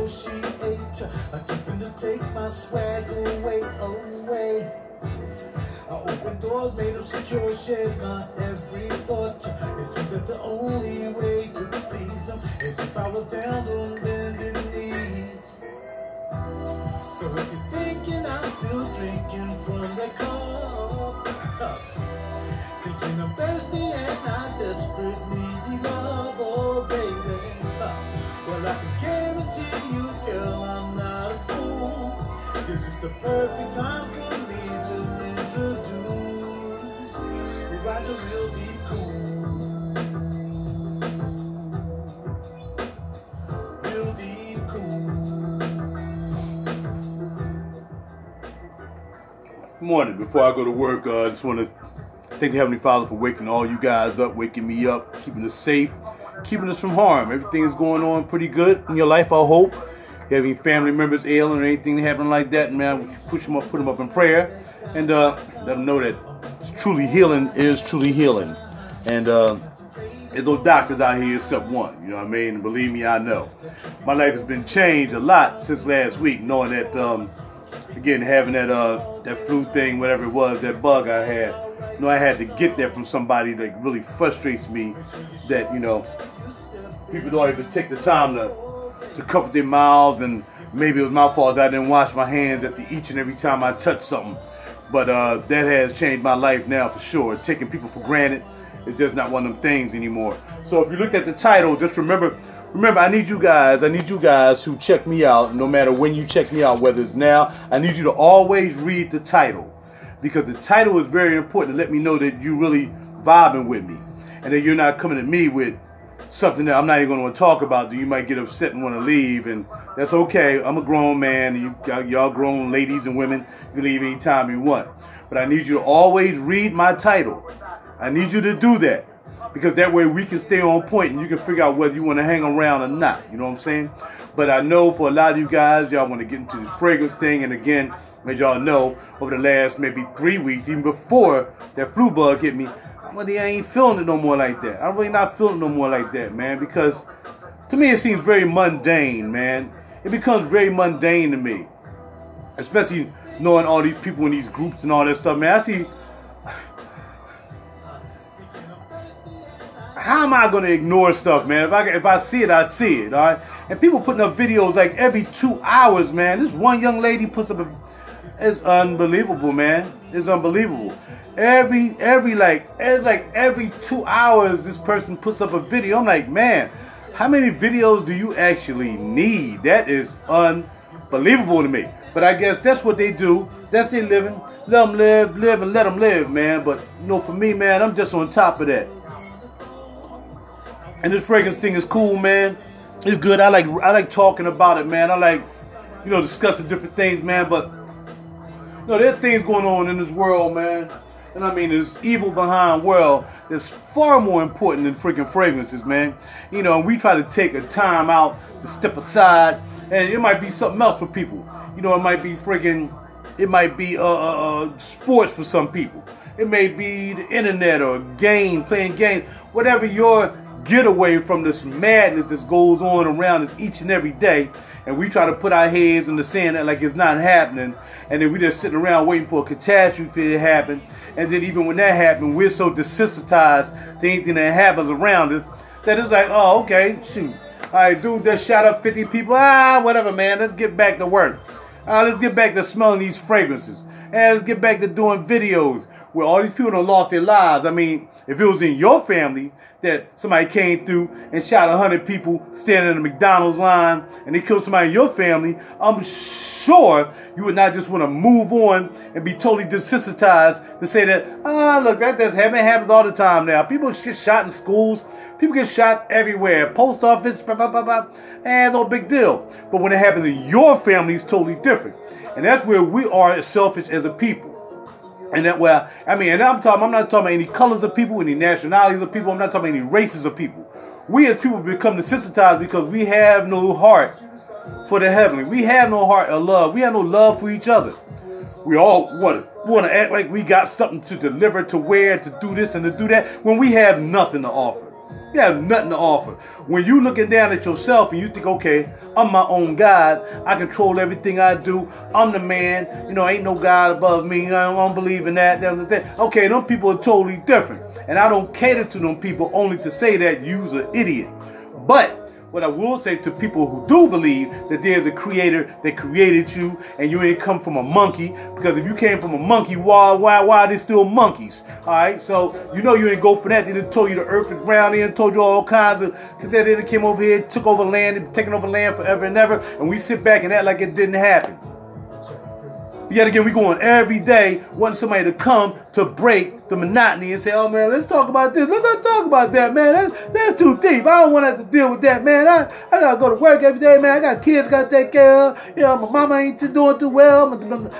negotiate, attempting to take my swag away. I open doors made of secure, shed my every thought. It seems that the only way to please them is if I was down on bending knees. So if you're thinking I'm still drinking from the cup, thinking I'm thirsty and I desperately need love, oh baby, well I can guarantee you, girl, I'm not a fool. This is the perfect time for me to introduce the RaJuR Real Deep Cool. Real Deep Cool. Good morning. Before I go to work, I just want to thank the Heavenly Father for waking all you guys up, waking me up, keeping us safe, keeping us from harm. Everything is going on pretty good in your life, I hope. If you have any family members ailing or anything happening like that, man, push them up, put them up in prayer, and let them know that truly healing is truly healing. And there's no doctors out here except one, you know what I mean? And believe me, I know. My life has been changed a lot since last week, knowing that, again, having that flu thing, whatever it was, that bug I had. You know, I had to get that from somebody that really frustrates me, that, you know, people don't even take the time to cover their mouths, and maybe it was my fault that I didn't wash my hands after each and every time I touched something. But that has changed my life now for sure. Taking people for granted is just not one of them things anymore. So if you looked at the title, just remember, I need you guys who check me out, no matter when you check me out, whether it's now, I need you to always read the title. Because the title is very important to let me know that you really vibing with me. And that you're not coming at me with something that I'm not even going to talk about, that you might get upset and want to leave. And that's okay. I'm a grown man. And y'all grown ladies and women. You can leave anytime you want. But I need you to always read my title. I need you to do that. Because that way we can stay on point and you can figure out whether you want to hang around or not. You know what I'm saying? But I know for a lot of you guys, y'all want to get into this fragrance thing. And again, as y'all know, over the last maybe 3 weeks, even before that flu bug hit me, I ain't feeling it no more like that. I'm really not feeling it no more like that, man. Because to me, it seems very mundane, man. It becomes very mundane to me. Especially knowing all these people in these groups and all that stuff, man. I see... How am I going to ignore stuff, man? If I see it, I see it, all right? And people putting up videos like every 2 hours, man. This one young lady puts up it's unbelievable, man. It's unbelievable. Every 2 hours, this person puts up a video. I'm like, man, how many videos do you actually need? That is unbelievable to me. But I guess that's what they do. That's their living. Let them live, and let them live, man. But, you know, for me, man, I'm just on top of that. And this fragrance thing is cool, man. It's good. I like talking about it, man. I like, you know, discussing different things, man. But, you know, there's things going on in this world, man. And I mean, there's evil behind world that's far more important than freaking fragrances, man. You know, we try to take a time out to step aside, and it might be something else for people. You know, it might be sports for some people. It may be the internet or playing games, whatever your get away from this madness that goes on around us each and every day. And we try to put our heads in the sand like it's not happening. And then we just sitting around waiting for a catastrophe to happen. And then even when that happens, we're so desensitized to anything that happens around us that it's like, oh, okay, shoot. All right, dude, just shot up 50 people. Whatever, man. Let's get back to work. Let's get back to smelling these fragrances. And let's get back to doing videos where all these people done lost their lives. I mean, if it was in your family that somebody came through and shot 100 people standing in a McDonald's line and they killed somebody in your family, I'm sure you would not just want to move on and be totally desensitized to say that, look, that just happens all the time now. People get shot in schools. People get shot everywhere. Post office, blah, blah, blah, blah. No big deal. But when it happens in your family, it's totally different. And that's where we are selfish as a people. And that way, I mean, and I'm not talking about any colors of people, any nationalities of people. I'm not talking about any races of people. We as people become desensitized because we have no heart for the heavenly. We have no heart of love. We have no love for each other. We all want to act like we got something to deliver, to wear, to do this and to do that, when we have nothing to offer. You have nothing to offer. When you looking down at yourself and you think, okay, I'm my own God. I control everything I do. I'm the man. You know, ain't no God above me. I don't believe in that. Okay, them people are totally different. And I don't cater to them people only to say that you's an idiot. But what I will say to people who do believe that there's a creator that created you and you ain't come from a monkey, because if you came from a monkey, why are they still monkeys? Alright, so you know you ain't go for that. They done told you the earth is round, they done told you all kinds of, because they done came over here, took over land, and taken over land forever and ever, and we sit back and act like it didn't happen. Yet again, we going every day wanting somebody to come to break the monotony and say, oh man, let's talk about this. Let's not talk about that, man. That's too deep. I don't want to have to deal with that, man. I got to go to work every day, man. I got kids got to take care of. You know, my mama ain't doing too well.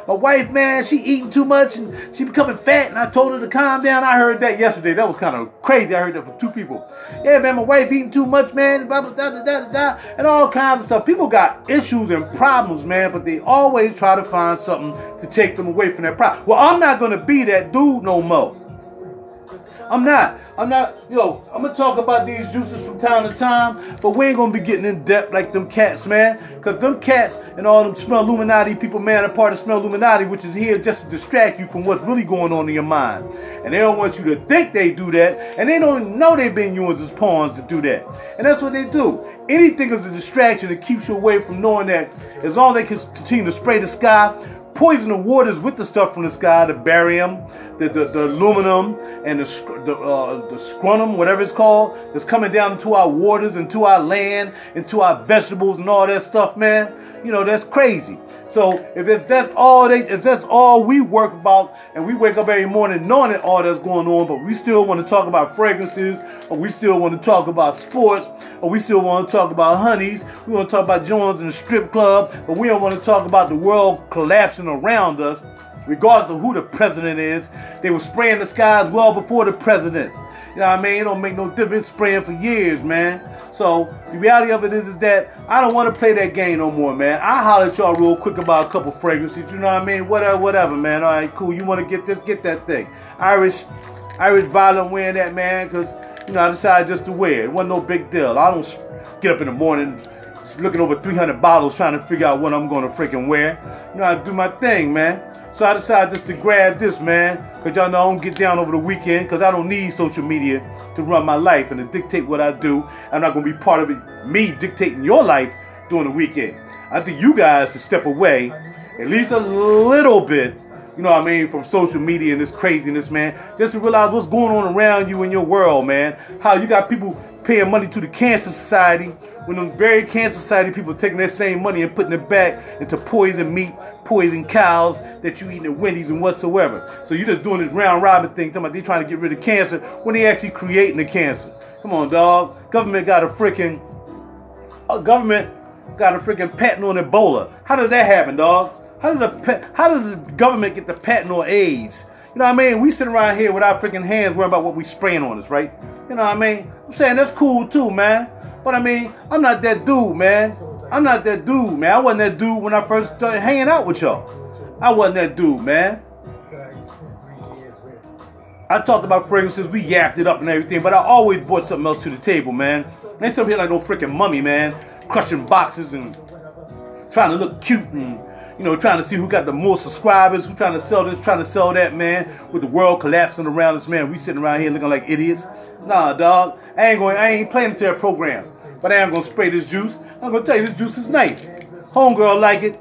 My wife, man, she eating too much and she becoming fat. And I told her to calm down. I heard that yesterday. That was kind of crazy. I heard that from two people. Yeah, man, my wife eating too much, man. Blah, blah, blah, blah, blah, blah, and all kinds of stuff. People got issues and problems, man, but they always try to find something to take them away from that problem. Well, I'm not going to be that dude no more. I'm not, yo, I'm going to talk about these juices from time to time, but we ain't going to be getting in depth like them cats, man, because them cats and all them Smell Illuminati people, man, are part of Smell Illuminati, which is here just to distract you from what's really going on in your mind. And they don't want you to think they do that, and they don't know they've been used as pawns to do that. And that's what they do. Anything is a distraction that keeps you away from knowing that as long as they can continue to spray the sky, poison the waters with the stuff from the sky, the barium, the aluminum, and the scrunum, whatever it's called, that's coming down into our waters, into our land, into our vegetables and all that stuff, man. You know, that's crazy. So if that's all we work about, and we wake up every morning knowing that all that's going on, but we still want to talk about fragrances, or we still want to talk about sports, or we still want to talk about honeys, we want to talk about joints in the strip club, but we don't want to talk about the world collapsing around us, regardless of who the president is. They were spraying the skies well before the presidents. You know what I mean? It don't make no difference, spraying for years, man. So the reality of it is that I don't want to play that game no more, man. I'll holler at y'all real quick about a couple fragrances, you know what I mean? Whatever, man. All right, cool. You want to get this, get that thing. Irish Violet, I'm wearing that, man, because, you know, I decided just to wear it. It wasn't no big deal. I don't get up in the morning looking over 300 bottles trying to figure out what I'm going to freaking wear. You know, I do my thing, man. So I decided just to grab this, man, because y'all know I don't get down over the weekend, because I don't need social media to run my life and to dictate what I do. I'm not going to be part of it, me dictating your life during the weekend. I think you guys should step away at least a little bit, you know what I mean, from social media and this craziness, man, just to realize what's going on around you in your world, man. How you got people paying money to the Cancer Society when them very Cancer Society people taking that same money and putting it back into poison meat, poison cows that you eating at Wendy's and whatsoever. So you just doing this round robin thing, talking about they trying to get rid of cancer when they actually creating the cancer. Come on, dog. Government got a freaking patent on Ebola. How does that happen, dog? How does the government get the patent on AIDS? You know what I mean? We sitting around here with our freaking hands worrying about what we spraying on us, right? You know what I mean? I'm saying that's cool too, man. But I mean, I'm not that dude, man. I'm not that dude, man. I wasn't that dude when I first started hanging out with y'all. I wasn't that dude, man. I talked about fragrances, we yapped it up and everything, but I always brought something else to the table, man. I ain't sitting here like no freaking mummy, man, crushing boxes and trying to look cute and, you know, trying to see who got the most subscribers, who trying to sell this, trying to sell that, man, with the world collapsing around us, man. We sitting around here looking like idiots. Nah, dog. I ain't playing to that program. But I am gonna spray this juice. I'm gonna tell you, this juice is nice. Homegirl like it.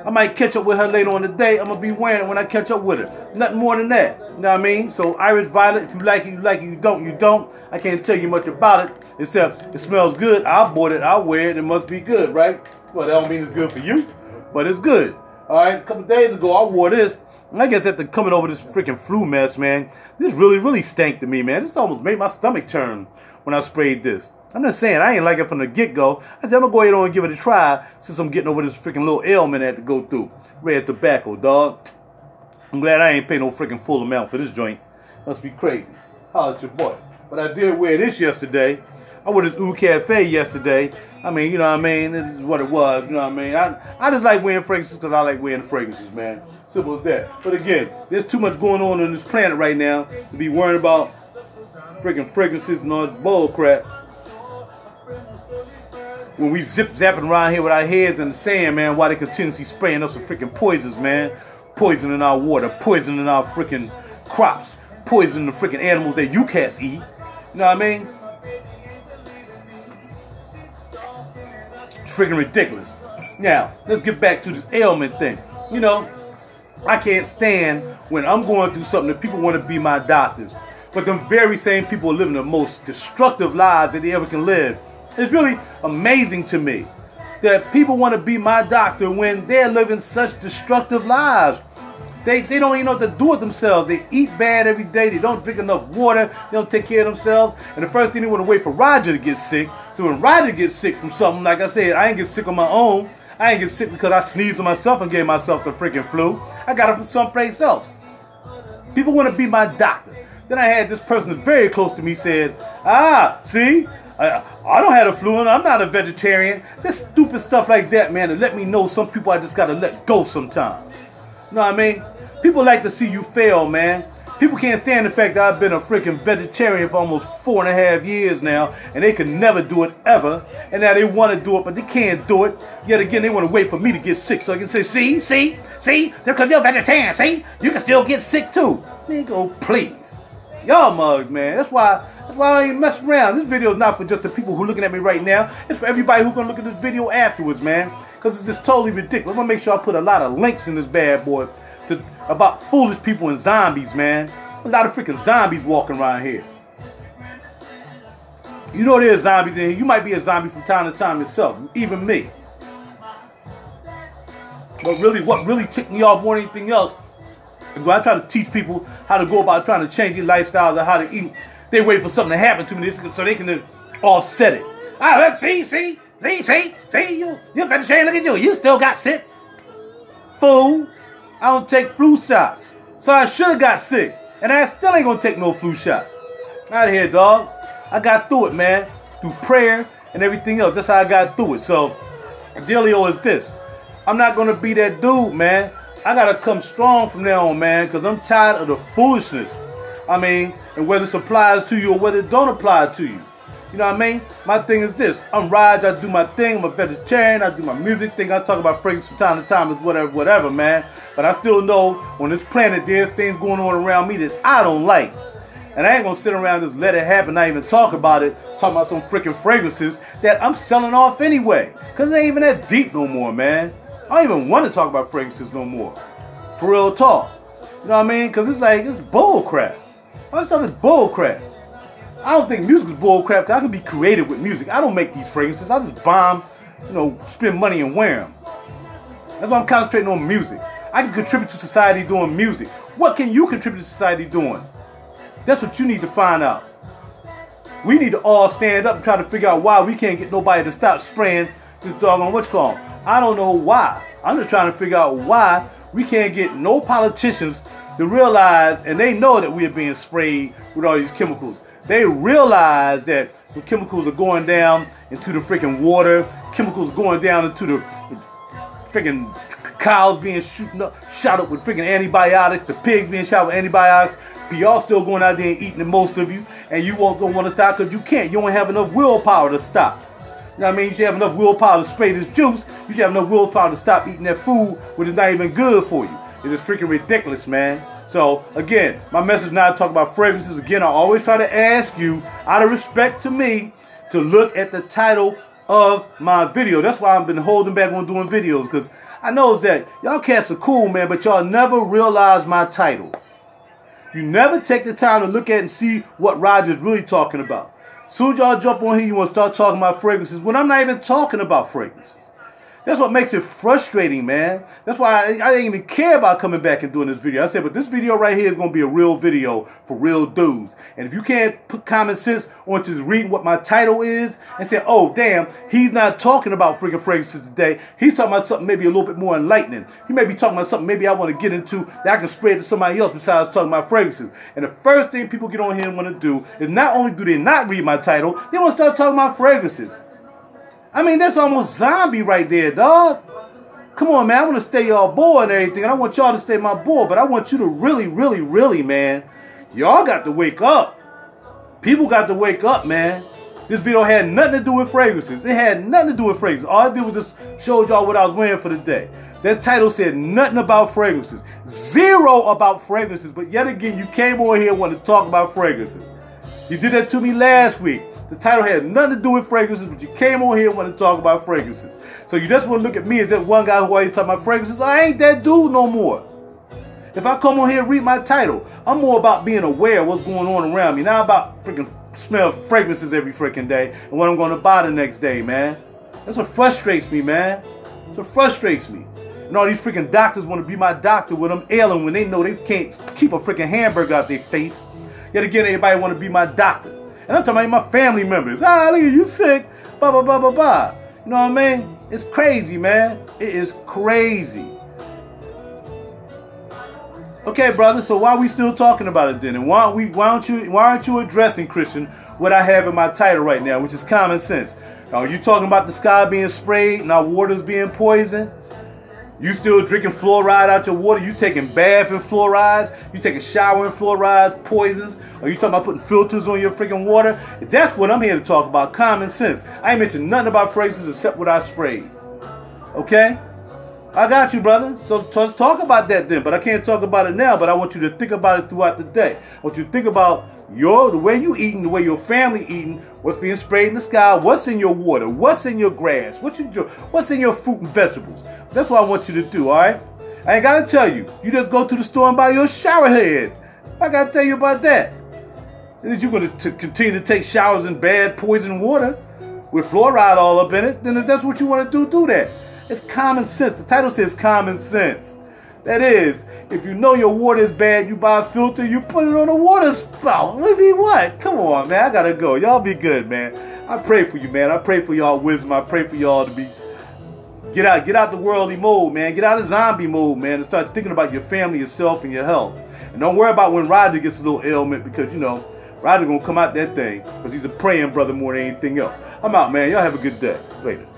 I might catch up with her later on today. I'm gonna be wearing it when I catch up with her. Nothing more than that. You know what I mean? So Irish Violet, if you like it, you like it. You don't, you don't. I can't tell you much about it, except it smells good. I bought it, I'll wear it. It must be good, right? Well, that don't mean it's good for you, but it's good. All right, a couple days ago, I wore this. And I guess after coming over this freaking flu mess, man, this really stank to me, man. This almost made my stomach turn when I sprayed this. I'm just saying, I ain't like it from the get-go. I said, I'm going to go ahead on and give it a try since I'm getting over this freaking little ailment I had to go through. Red tobacco, dog. I'm glad I ain't paying no freaking full amount for this joint. Must be crazy. Holla at your boy. But I did wear this yesterday. I wore this Ooh Cafe yesterday. I mean, you know what I mean? This is what it was, you know what I mean? I just like wearing fragrances because I like wearing fragrances, man. Simple as that. But again, there's too much going on this planet right now to be worrying about freaking fragrances and all that bull crap. When we zapping around here with our heads in the sand, man, while they continuously spraying us with freaking poisons, man. Poisoning our water, poisoning our freaking crops, poisoning the freaking animals that you cats eat. You know what I mean? It's freaking ridiculous. Now, let's get back to this ailment thing. You know, I can't stand when I'm going through something that people want to be my doctors. But them very same people are living the most destructive lives that they ever can live. It's really amazing to me that people want to be my doctor when they're living such destructive lives. They don't even know what to do with themselves. They eat bad every day. They don't drink enough water. They don't take care of themselves. And the first thing they want to wait for RaJuR to get sick. So when RaJuR gets sick from something, like I said, I ain't get sick on my own. I ain't get sick because I sneezed on myself and gave myself the freaking flu. I got it from someplace else. People want to be my doctor. Then I had this person very close to me said, see? I don't have the flu and I'm not a vegetarian. This stupid stuff like that, man, to let me know some people I just got to let go sometimes. You know what I mean? People like to see you fail, man. People can't stand the fact that I've been a freaking vegetarian for almost 4.5 years now, and they could never do it ever. And now they want to do it, but they can't do it. Yet again, they want to wait for me to get sick so I can say, see, just because you're a vegetarian, see, you can still get sick too. Nigga, please. Y'all mugs, man. That's why I ain't messing around. This video is not for just the people who are looking at me right now. It's for everybody who's going to look at this video afterwards, man. Because it's just totally ridiculous. I'm going to make sure I put a lot of links in this bad boy about foolish people and zombies, man. A lot of freaking zombies walking around here. You know there's zombies in here. You might be a zombie from time to time yourself. Even me. But really, what really ticked me off more than anything else is when I try to teach people how to go about trying to change their lifestyles or how to eat. They wait for something to happen to me so they can offset it. See, you're vegetarian, look at you. You still got sick. Fool. I don't take flu shots. So I should have got sick. And I still ain't gonna take no flu shot. Out of here, dog. I got through it, man. Through prayer and everything else. That's how I got through it. So, the dealio is this. I'm not gonna be that dude, man. I gotta come strong from now on, man. Because I'm tired of the foolishness. I mean, and whether it applies to you or whether it don't apply to you. You know what I mean? My thing is this. I'm RaJuR, I do my thing. I'm a vegetarian. I do my music thing. I talk about fragrances from time to time. It's whatever, man. But I still know on this planet there's things going on around me that I don't like. And I ain't going to sit around and just let it happen, not even talk about it. Talk about some freaking fragrances that I'm selling off anyway. Because it ain't even that deep no more, man. I don't even want to talk about fragrances no more. For real talk. You know what I mean? Because it's like, it's bull crap. All this stuff is bull crap. I don't think music is bull crap because I can be creative with music. I don't make these fragrances. I just bomb, spend money and wear them. That's why I'm concentrating on music. I can contribute to society doing music. What can you contribute to society doing? That's what you need to find out. We need to all stand up and try to figure out why we can't get nobody to stop spraying this doggone whatchamacallit. I don't know why. I'm just trying to figure out why we can't get no politicians to realize, and they know that we are being sprayed with all these chemicals. They realize that the chemicals are going down into the freaking water. Chemicals going down into the freaking cows being shot up with freaking antibiotics. The pigs being shot with antibiotics. But y'all still going out there and eating the most of you. And you don't want to stop because you can't. You don't have enough willpower to stop. You know what I mean? You should have enough willpower to spray this juice. You should have enough willpower to stop eating that food which is not even good for you. It is freaking ridiculous, man. So, again, my message now to talk about fragrances. Again, I always try to ask you, out of respect to me, to look at the title of my video. That's why I've been holding back on doing videos, because I know that y'all cats are cool, man, but y'all never realize my title. You never take the time to look at and see what RaJuR is really talking about. Soon as y'all jump on here, you want to start talking about fragrances when I'm not even talking about fragrances. That's what makes it frustrating, man. That's why I didn't even care about coming back and doing this video. I said, but this video right here is going to be a real video for real dudes. And if you can't put common sense onto just reading what my title is and say, oh, damn, he's not talking about freaking fragrances today. He's talking about something maybe a little bit more enlightening. He may be talking about something maybe I want to get into that I can spread to somebody else besides talking about fragrances. And the first thing people get on here and want to do is not only do they not read my title, they want to start talking about fragrances. I mean, that's almost zombie right there, dog. Come on, man. I want to stay y'all boy and everything, and I want y'all to stay my boy, but I want you to really, man, y'all got to wake up. People got to wake up, man. This video had nothing to do with fragrances. It had nothing to do with fragrances. All I did was just showed y'all what I was wearing for the day. That title said nothing about fragrances. Zero about fragrances. But yet again, you came on here and wanted to talk about fragrances. You did that to me last week. The title had nothing to do with fragrances, but you came on here and wanted to talk about fragrances. So you just want to look at me as that one guy who always talk about fragrances. I ain't that dude no more. If I come on here and read my title, I'm more about being aware of what's going on around me. Not about freaking smell fragrances every freaking day and what I'm going to buy the next day, man. That's what frustrates me, man. That's what frustrates me. And all these freaking doctors want to be my doctor when I'm ailing, when they know they can't keep a freaking hamburger out their face. Yet again, everybody want to be my doctor. And I'm talking about my family members. Ah, look at you sick. Blah, blah, blah, blah, blah. You know what I mean? It's crazy, man. It is crazy. Okay, brother, so why are we still talking about it then? And why aren't you addressing, Christian, what I have in my title right now, which is common sense? Are you talking about the sky being sprayed and our waters being poisoned? You still drinking fluoride out your water? You taking bath in fluorides? You taking shower in fluorides, poisons? Are you talking about putting filters on your freaking water? That's what I'm here to talk about, common sense. I ain't mentioned nothing about fragrances except what I sprayed. Okay? I got you, brother. So let's talk about that then. But I can't talk about it now, but I want you to think about it throughout the day. I want you to think about the way you eating, the way your family eating, what's being sprayed in the sky, what's in your water, what's in your grass, what's in your fruit and vegetables. That's what I want you to do, all right? I ain't got to tell you. You just go to the store and buy your shower head. I got to tell you about that. And if you're going to continue to take showers in bad poison water with fluoride all up in it, then if that's what you want to do, do that. It's common sense. The title says common sense. That is, if you know your water is bad, you buy a filter, you put it on a water spout. I mean, what? Come on, man. I got to go. Y'all be good, man. I pray for you, man. I pray for y'all wisdom. I pray for y'all to get out the worldly mode, man. Get out of zombie mode, man, and start thinking about your family, yourself, and your health. And don't worry about when RaJuR gets a little ailment, because, you know, RaJuR going to come out that thing because he's a praying brother more than anything else. I'm out, man. Y'all have a good day. Later.